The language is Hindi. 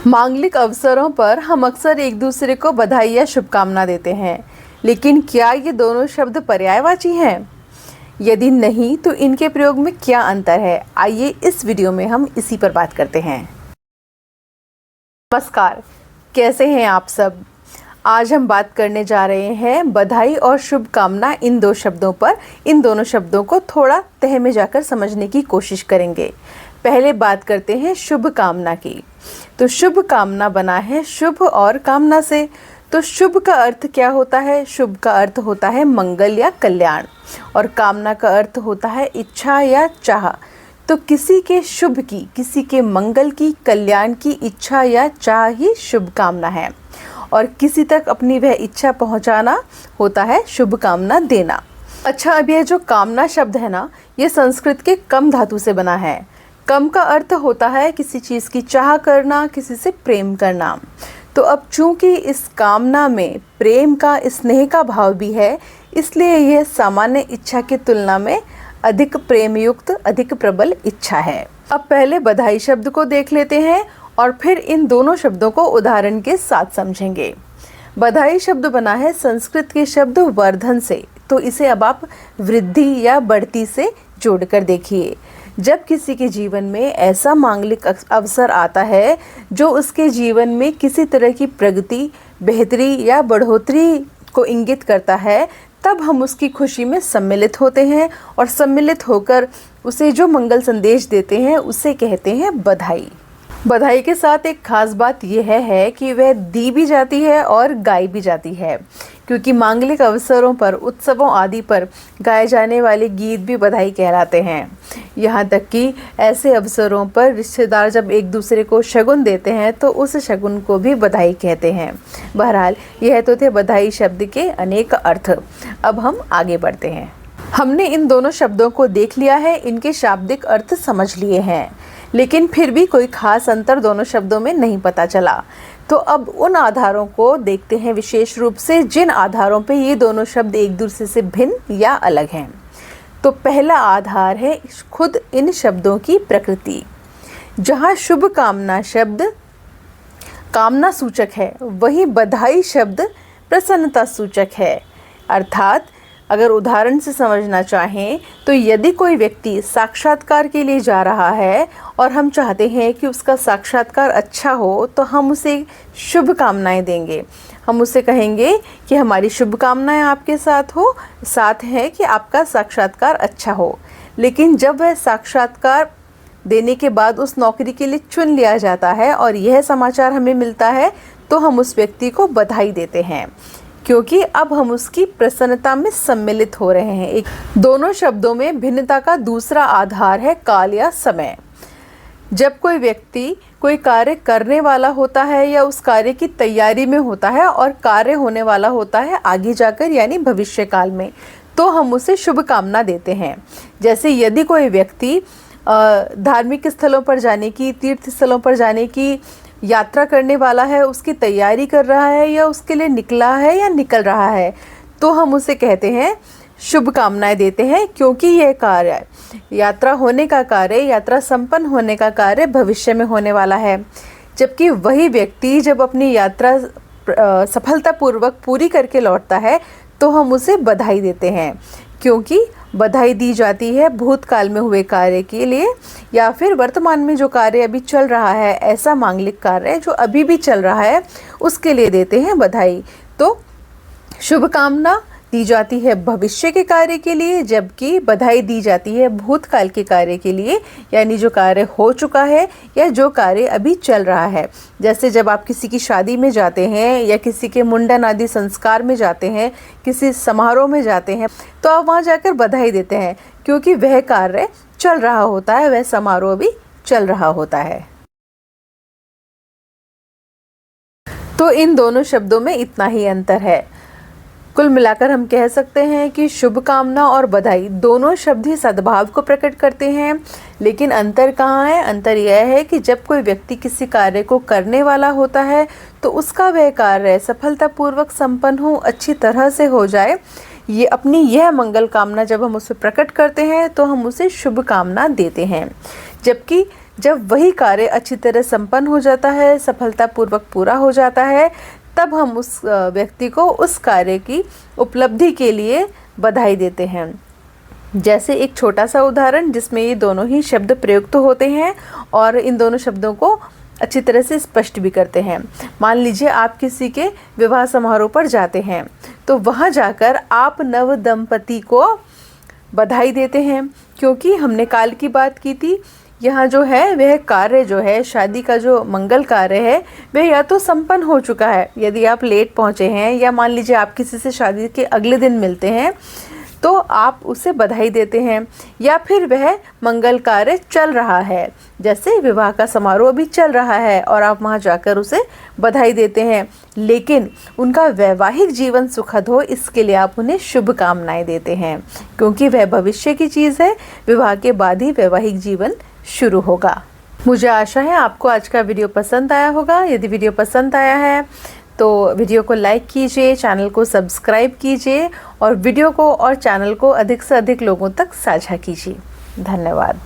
मांगलिक अवसरों पर हम अक्सर एक दूसरे को बधाई या शुभकामना देते हैं, लेकिन क्या ये दोनों शब्द पर्यायवाची हैं? यदि नहीं, तो इनके प्रयोग में क्या अंतर है? आइए इस वीडियो में हम इसी पर बात करते हैं। नमस्कार, कैसे हैं आप सब? आज हम बात करने जा रहे हैं बधाई और शुभकामना इन दो शब्दों पर। इन दोनों शब्दों को थोड़ा तह में जाकर समझने की कोशिश करेंगे। पहले बात करते हैं शुभ कामना की। तो शुभ कामना बना है शुभ और कामना से। तो शुभ का अर्थ क्या होता है? शुभ का अर्थ होता है मंगल या कल्याण, और कामना का अर्थ होता है इच्छा या चाह। तो किसी के शुभ की, किसी के मंगल की, कल्याण की इच्छा या चाह ही शुभ कामना है, और किसी तक अपनी वह इच्छा पहुंचाना होता है शुभ कामना देना। अच्छा, अब यह जो कामना शब्द है ना, ये संस्कृत के कम धातु से बना है। कम का अर्थ होता है किसी चीज़ की चाह करना, किसी से प्रेम करना। तो अब चूंकि इस कामना में प्रेम का, स्नेह का भाव भी है, इसलिए यह सामान्य इच्छा की तुलना में अधिक प्रेम युक्त, अधिक प्रबल इच्छा है। अब पहले बधाई शब्द को देख लेते हैं और फिर इन दोनों शब्दों को उदाहरण के साथ समझेंगे। बधाई शब्द बना है संस्कृत के शब्द वर्धन से। तो इसे अब आप वृद्धि या बढ़ती से जोड़कर देखिए। जब किसी के जीवन में ऐसा मांगलिक अवसर आता है जो उसके जीवन में किसी तरह की प्रगति, बेहतरी या बढ़ोतरी को इंगित करता है, तब हम उसकी खुशी में सम्मिलित होते हैं, और सम्मिलित होकर उसे जो मंगल संदेश देते हैं उसे कहते हैं बधाई। बधाई के साथ एक खास बात यह है कि वह दी भी जाती है और गाई भी जाती है, क्योंकि मांगलिक अवसरों पर, उत्सवों आदि पर गाए जाने वाले गीत भी बधाई कहलाते हैं। यहाँ तक कि ऐसे अवसरों पर रिश्तेदार जब एक दूसरे को शगुन देते हैं तो उस शगुन को भी बधाई कहते हैं। बहरहाल, यह तो थे बधाई शब्द के अनेक अर्थ। अब हम आगे बढ़ते हैं। हमने इन दोनों शब्दों को देख लिया है, इनके शाब्दिक अर्थ समझ लिए हैं, लेकिन फिर भी कोई खास अंतर दोनों शब्दों में नहीं पता चला। तो अब उन आधारों को देखते हैं विशेष रूप से, जिन आधारों पे ये दोनों शब्द एक दूसरे से भिन्न या अलग हैं। तो पहला आधार है खुद इन शब्दों की प्रकृति। जहाँ शुभ कामना शब्द कामना सूचक है, वहीं बधाई शब्द प्रसन्नता सूचक है। अर्थात अगर उदाहरण से समझना चाहें तो यदि कोई व्यक्ति साक्षात्कार के लिए जा रहा है और हम चाहते हैं कि उसका साक्षात्कार अच्छा हो, तो हम उसे शुभ कामनाएं देंगे। हम उसे कहेंगे कि हमारी शुभकामनाएं आपके साथ है कि आपका साक्षात्कार अच्छा हो। लेकिन जब वह साक्षात्कार देने के बाद उस नौकरी के लिए चुन लिया जाता है और यह समाचार हमें मिलता है, तो हम उस व्यक्ति को बधाई देते हैं, क्योंकि अब हम उसकी प्रसन्नता में सम्मिलित हो रहे हैं। दोनों शब्दों में भिन्नता का दूसरा आधार है काल या समय। जब कोई व्यक्ति कोई कार्य करने वाला होता है या उस कार्य की तैयारी में होता है और कार्य होने वाला होता है आगे जाकर, यानी भविष्य काल में, तो हम उसे शुभ कामना देते हैं। जैसे यदि कोई व्यक्ति धार्मिक स्थलों पर जाने की, तीर्थ स्थलों पर जाने की यात्रा करने वाला है, उसकी तैयारी कर रहा है या उसके लिए निकला है या निकल रहा है, तो हम उसे कहते हैं शुभ कामनाएं देते हैं, क्योंकि यह कार्य, यात्रा होने का कार्य, यात्रा संपन्न होने का कार्य भविष्य में होने वाला है। जबकि वही व्यक्ति जब अपनी यात्रा सफलतापूर्वक पूरी करके लौटता है, तो हम उसे बधाई देते हैं, क्योंकि बधाई दी जाती है भूतकाल में हुए कार्य के लिए, या फिर वर्तमान में जो कार्य अभी चल रहा है, ऐसा मांगलिक कार्य जो अभी भी चल रहा है, उसके लिए देते हैं बधाई। तो शुभकामना दी जाती है भविष्य के कार्य के लिए, जबकि बधाई दी जाती है भूतकाल के कार्य के लिए, यानी जो कार्य हो चुका है या जो कार्य अभी चल रहा है। जैसे जब आप किसी की शादी में जाते हैं या किसी के मुंडन आदि संस्कार में जाते हैं, किसी समारोह में जाते हैं, तो आप वहाँ जाकर बधाई देते हैं, क्योंकि वह कार्य चल रहा होता है, वह समारोह भी चल रहा होता है। तो इन दोनों शब्दों में इतना ही अंतर है। कुल मिलाकर हम कह सकते हैं कि शुभकामना और बधाई दोनों शब्द ही सद्भाव को प्रकट करते हैं, लेकिन अंतर कहाँ है? अंतर यह है कि जब कोई व्यक्ति किसी कार्य को करने वाला होता है, तो उसका वह कार्य सफलतापूर्वक संपन्न हो, अच्छी तरह से हो जाए, ये अपनी यह मंगल कामना जब हम उसे प्रकट करते हैं, तो हम उसे शुभ कामना देते हैं। जबकि जब वही कार्य अच्छी तरह संपन्न हो जाता है, सफलतापूर्वक पूरा हो जाता है, तब हम उस व्यक्ति को उस कार्य की उपलब्धि के लिए बधाई देते हैं। जैसे एक छोटा सा उदाहरण जिसमें ये दोनों ही शब्द प्रयुक्त होते हैं और इन दोनों शब्दों को अच्छी तरह से स्पष्ट भी करते हैं। मान लीजिए आप किसी के विवाह समारोह पर जाते हैं, तो वहाँ जाकर आप नव दंपति को बधाई देते हैं, क्योंकि हमने काल की बात की थी। यहाँ जो है वह कार्य जो है, शादी का जो मंगल कार्य है, वह या तो संपन्न हो चुका है। यदि आप लेट पहुँचे हैं या मान लीजिए आप किसी से शादी के अगले दिन मिलते हैं, तो आप उसे बधाई देते हैं। या फिर वह मंगल कार्य चल रहा है, जैसे विवाह का समारोह अभी चल रहा है और आप वहां जाकर उसे बधाई देते हैं, लेकिन उनका वैवाहिक जीवन सुखद हो इसके लिए आप उन्हें शुभकामनाएं देते हैं, क्योंकि वह भविष्य की चीज़ है। विवाह के बाद ही वैवाहिक जीवन शुरू होगा। मुझे आशा है आपको आज का वीडियो पसंद आया होगा। यदि वीडियो पसंद आया है तो वीडियो को लाइक कीजिए, चैनल को सब्सक्राइब कीजिए और वीडियो को और चैनल को अधिक से अधिक लोगों तक साझा कीजिए। धन्यवाद।